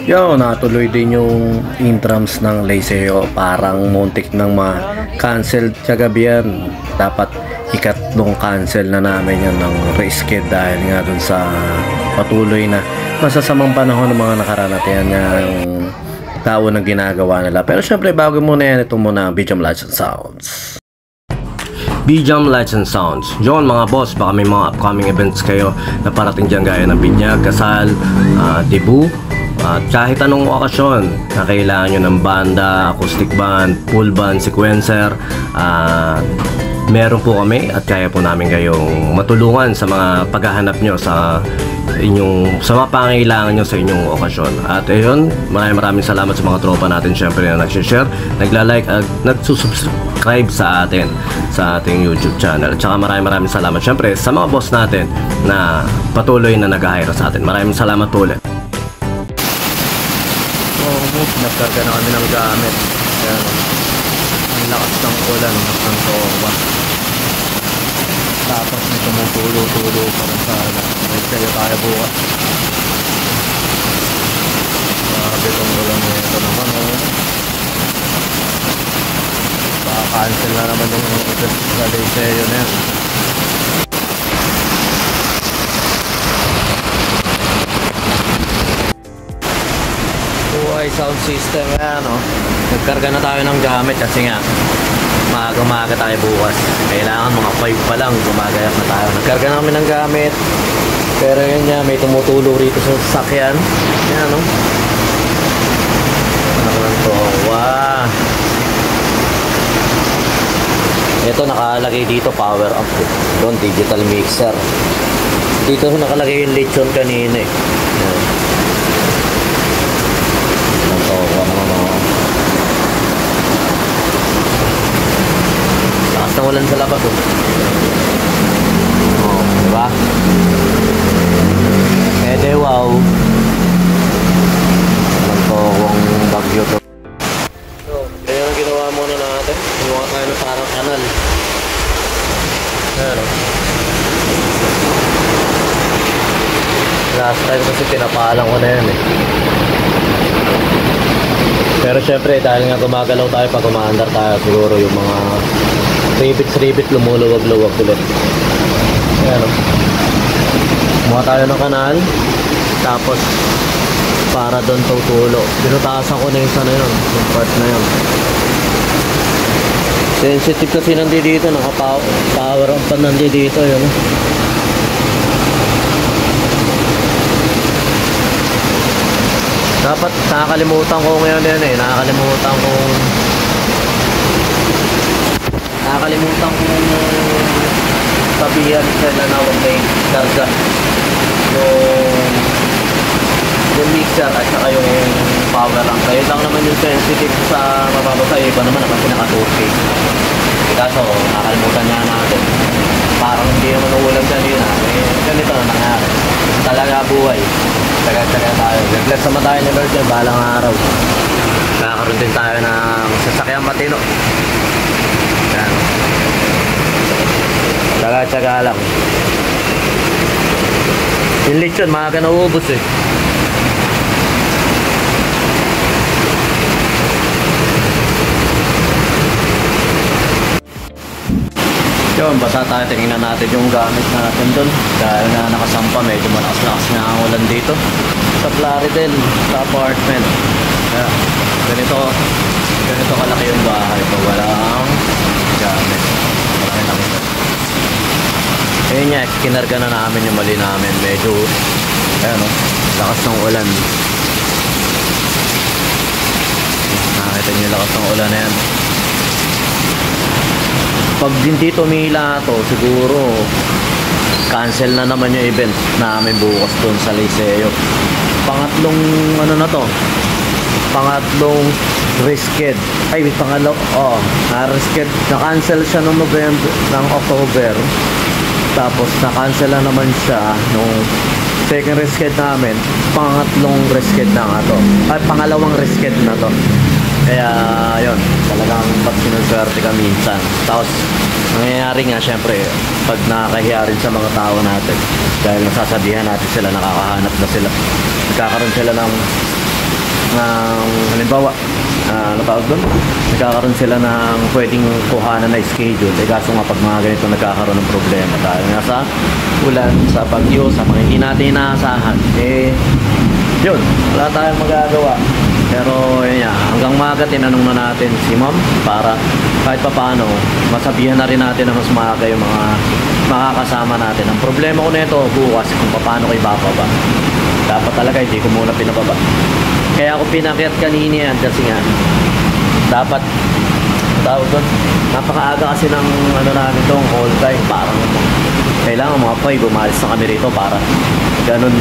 Yo, natuloy din yung intrams ng Liceo. Parang muntik nang ma-cancel kagabi yan. Dapat ikatlong cancel na namin yun ng reschedule dahil nga dun sa patuloy na masasamang panahon ng mga nakaranayan nga yung tao na ginagawa nila. Pero syempre bago muna yan, ito muna ang BJam Lights and Sounds. BJam Lights and Sounds. Yun mga boss, baka may mga upcoming events kayo na parating dyan gaya ng binyag, kasal, debut, at kahit anong okasyon na kailangan nyo ng banda, acoustic band, full band, sequencer, meron po kami at kaya po namin kayong matulungan sa mga paghahanap nyo sa mga pangailangan nyo sa inyong okasyon. At ayun, maraming salamat sa mga tropa natin syempre na nag-share, nagla-like at nagsusubscribe sa atin sa ating YouTube channel. At saka maraming salamat syempre sa mga boss natin na patuloy na nag-hire sa atin. Maraming salamat ulit. Nagkarga na kami ng gamit. Ayan, ang lakas ng ulan ng towa. Tapos may tumutulo-tulo pa rin sana. May kayo tayo bukas. Grabe itong ulan na ito naman. Baka-cancel na naman yung sa Liceo na yan. Sound system yan, no? Nagkarga na tayo ng gamit kasi nga maaga tayo bukas. Kailangan mga 5 pa lang gumagayak na tayo. Nagkarga na kami ng gamit. Pero yun nga, may tumutulo rito sa sasakyan. Yan, no? Ano naman to? Wow! Ito nakalagay dito, power up. Doon, digital mixer. Dito nakalagay yung lechon kanina eh. Yan. Lakas ng ulan sa labas diba? Wow ang tawang bagyo to. So, kaya ang ginawa muna natin, ginawa tayo ng parang kanal. Pero last time kasi pinapalang ko na yan eh. Pero syempre dahil nga gumagalaw tayo pag umaandar tayo, siguro yung mga ribit lumuluwag-luwag ulit. Ayan o. Kumuha tayo ng kanal. Tapos para doon tutulo. Binutasan ko na yung sana yun, yung part na yun. Sensitive kasi nandi dito, naka-power up pa nandi dito yun. Dapat nakakalimutan ko ngayon yan eh. Nakakalimutan kong sabihan sila na huwag may karga yung mixer at saka yung power lang. Kaya lang naman yung sensitive sa mababasa. Iba naman kasi naka-2K. Kaso nakakalimutan niya natin. Parang hindi naman uulam dyan yun ganito na nangyari. Talaga buhay. Taga-taga tayo. Reflex naman tayo ni Lord yung balang araw. Kakaroon din tayo ng sasakyang matino. Yan. Taga-taga lang. Yung lechon, maaga na uubos eh. Yun, basta tayo, tingnan natin yung gamit natin doon. Dahil na nakasampa, medyo malakas-lakas nga ang ulan dito sa Plaridel, sa apartment. Yeah. Ganito kalaki yung bahay ito. Walang gamit. Malaki-laki ito. Ayun nga, kinarga na namin yung mali namin. Medyo, ayan o, lakas ng ulan. Nakakita nyo yung lakas ng ulan na yan. Pag hindi tumila to, siguro cancel na naman yung event namin bukas doon sa Liceo. Pangatlong reschedule. Ay, na-reschedule. Na-cancel siya noong October. Tapos na-cancel na naman siya nung second reschedule namin. Pangatlong reschedule na nga to. Ay, pangalawang reschedule na to. Kaya yun, talagang pag sinuswerte ka minsan. Tapos nangyayari nga syempre pag nakakahiya rin sa mga tao natin dahil nasasabihan natin sila, nakakahanap na sila, nagkakaroon sila ng halimbawa, ano tawag doon? Nagkakaroon sila ng pwedeng kuhanan na schedule. Kaso nga pag mga ganito nagkakaroon ng problema dahil nga sa ulan, sa bagyo, sa mga hindi natin inaasahan, yun, wala tayong magagawa. Pero yun, hanggang maaga tinanong na natin si ma'am para kahit pa paano masabihan na rin natin na mas maaga yung mga makakasama natin. Ang problema ko nito bukas kung paano ko ibababa. Dapat talaga hindi ko muna pinababa. Kaya ako pinakyat kanina yan kasi nga dapat tawag doon, napakaaga kasi ng ano namin itong all time. Parang kailangan mga 5 umalis na kami rito para ganun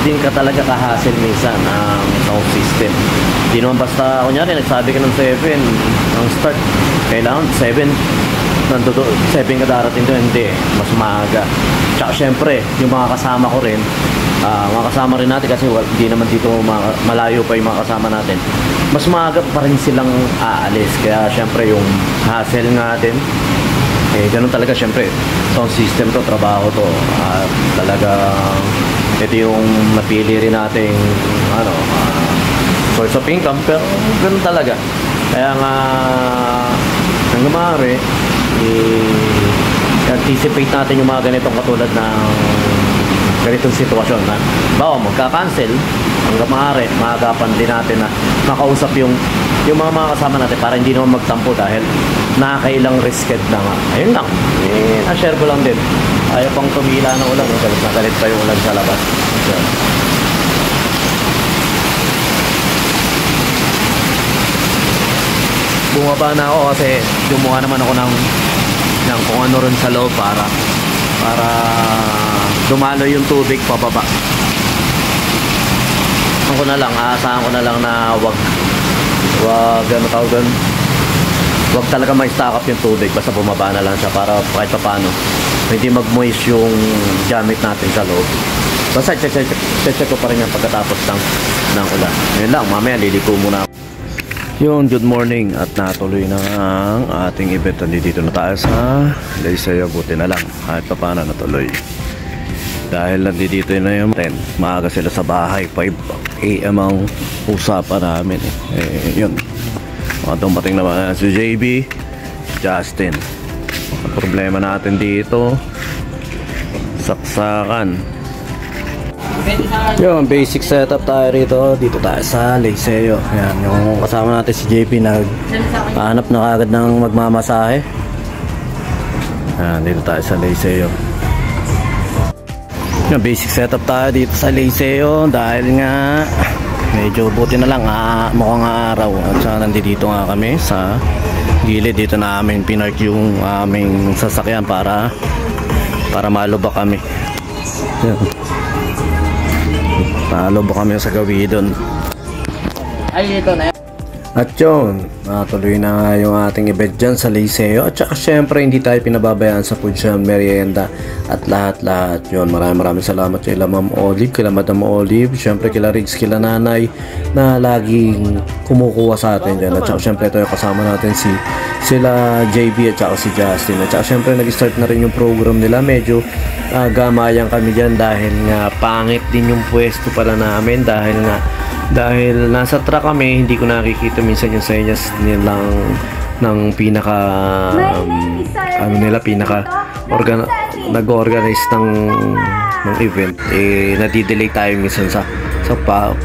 din ka talaga ka-hassle minsan ang sound system. Hindi naman basta, kunyari nagsabi ka ng 7 ang start, kailangan 7 ka darating doon. Hindi, mas maaga. Tsaka syempre yung mga kasama ko rin, mga kasama rin natin kasi hindi naman dito malayo pa yung mga kasama natin, mas maaga pa rin silang aalis. Kaya syempre yung hassle nga din, ganun talaga. Syempre sound system to, trabaho to, at talagang ito yung napili rin nating source of income. Pero ganun talaga. Kaya nga hanggang maaari anticipate natin yung mga ganitong katulad ng ganitong sitwasyon na magka-cancel. Hanggang maaari maagapan din natin na makausap yung mga kasama natin para hindi naman magtampo dahil nakakailang risked na nga. Ayun lang, na-share ko lang din. Ayaw pang tumila ng ulan, galit na galit pa yung ulan sa labas. So, bumaba na ako kasi gumawa naman ako ng kung ano rin sa loob para dumalo yung tubig pababa. Aasahan ko na lang na wag ano tawag doon, wag talaga ma-stack up yung tubig, basta bumaba na lang siya para kahit pa paano hindi mag-moist yung gamit natin sa loob. Basta check ko pa rin yan pagkatapos ng ulan. Yun lang, mamaya liliko muna. Yun, good morning at natuloy na ang ating event. Nandito na tayo sa Liceo. Buti na lang kahit pa paano natuloy dahil nandito na yung 10. Maaga sila sa bahay, 5 AM ang usapan namin yun, dumating naman si JB, Justin. Ang problema natin dito, saksakan. Yung basic setup tayo rito. Dito tayo sa Liceo. Yan, yung kasama natin si JP naghahanap na kagad ng magmamasahe. Yan, dito tayo sa Liceo. Yung basic setup tayo dito sa Liceo dahil nga medyo buti na lang mukhang araw at saka nandito nga kami sa gilid. Dito namin pinark yung aming sasakyan para malubak kami. Yan. Malubak kami sa gawidon. Ay, ito na yan. At yun, natuloy na nga yung ating event dyan sa Liceo. At saka syempre hindi tayo pinababayaan sa food jam, merienda at lahat-lahat yun. Maraming salamat kay Ma'am Olive, kay Madam Olive, syempre kila Riggs, kila Nanay na laging kumukuha sa atin dyan. At saka syempre ito yung kasama natin sila JB at saka si Justin. At saka syempre nag-start na rin yung program nila. Medyo gamayan kami dyan dahil nga pangit din yung pwesto pala namin dahil nasa truck kami. Hindi ko nakikita minsan yung senyas nilang ng pinaka nag-organize ng event. Nadidelay tayo minsan sa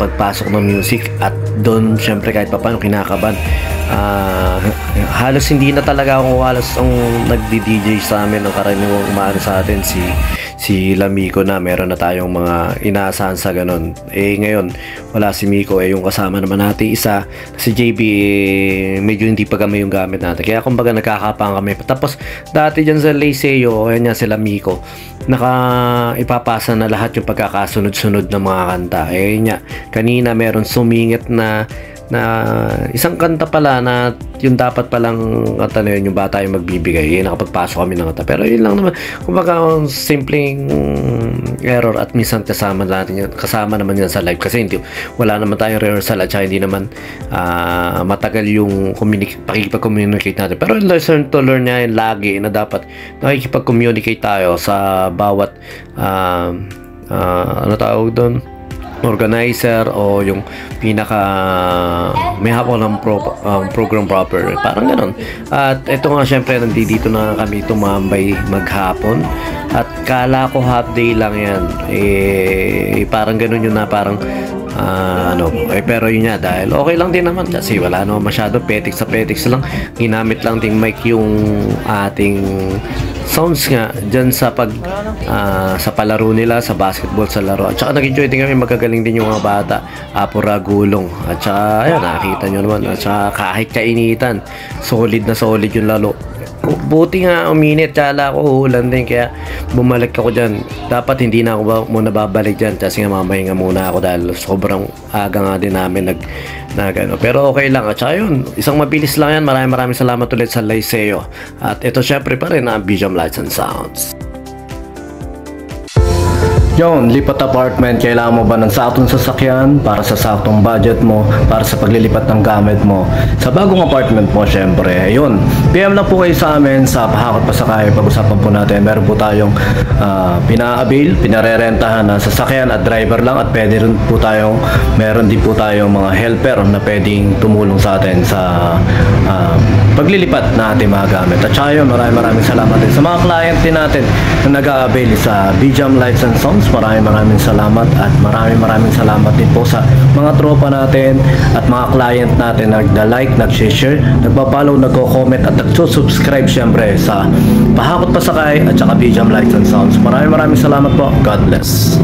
pagpasok ng music at doon syempre kahit paano kinakaban. Halos hindi na talaga ako ang nagdi-DJ sa amin. Ang karaniwang umaano sa atin si Lamiko na meron na tayong mga inaasahan sa ganun. Ngayon wala si Miko, yung kasama naman natin isa si JB, medyo hindi pa kami yung gamit natin, kaya kumbaga nagkakapang kami. Tapos dati dyan sa Liceo, ayan nga sila Miko, ipapasa na lahat yung pagkakasunod-sunod ng mga kanta. Kanina meron sumingit na isang kanta pala na yung dapat palang kanta na yun, yung bata yung magbibigay. Nakapagpasok kami ng kanta. Pero yun lang naman, kumbaga simpleng error at minsan kasama naman yan sa live kasi wala naman tayong rehearsal at saka hindi naman matagal yung pakikipag-communicate natin. Pero lesson to learn niya yun lagi na dapat nakikipag-communicate tayo sa bawat ano tawag doon, organizer o yung pinaka may hawak ng program proper, parang gano'n. At ito nga, syempre nandito na kami tumambay maghapon at kala ko half day lang yan, parang gano'n yun na parang pero yun nga, dahil okay lang din naman kasi wala naman masyado, petiks lang, ginamit lang ding mic yung ating sounds nga dyan sa sa palaro nila sa basketball sa laro. At saka nag-enjoy din kami, magagaling din yung mga bata, pura gulong. At saka ayun, nakikita nyo naman, at saka kahit kainitan, solid na solid yung laro. Buti nga uminit, kala ko ulan din, kaya bumalik ako dyan. Dapat hindi na ako muna babalik dyan kasi nga mamahinga muna ako dahil sobrang aga nga din namin pero okay lang. At saka yun, isang mabilis lang yan. Maraming salamat ulit sa Liceo. At ito syempre pa rin ang BGM Lights and Sounds. Yon, lipat apartment, kailangan mo ba ng saktong sasakyan para sa saktong budget mo, para sa paglilipat ng gamit mo sa bagong apartment mo? Syempre, yun, PM lang po kayo sa amin sa Pahakot Pasakay. Pag-usapan po natin, meron po tayong pina-avail, pinarerentahan na sasakyan at driver lang, at pwede rin po tayong, meron din po tayong mga helper na pwedeng tumulong sa atin sa paglilipat na ating mga gamit. At saka yun, maraming salamat din sa mga client din natin na nag-a-avail sa BGM Lights and Sounds. Maraming salamat, at maraming salamat din po sa mga tropa natin at mga client natin na nag-like, nag-share, nagpa-follow, nagko-comment at nagsusubscribe syempre sa Pahakot Pasakay at saka BGM Lights and Sounds. Maraming salamat po. God bless.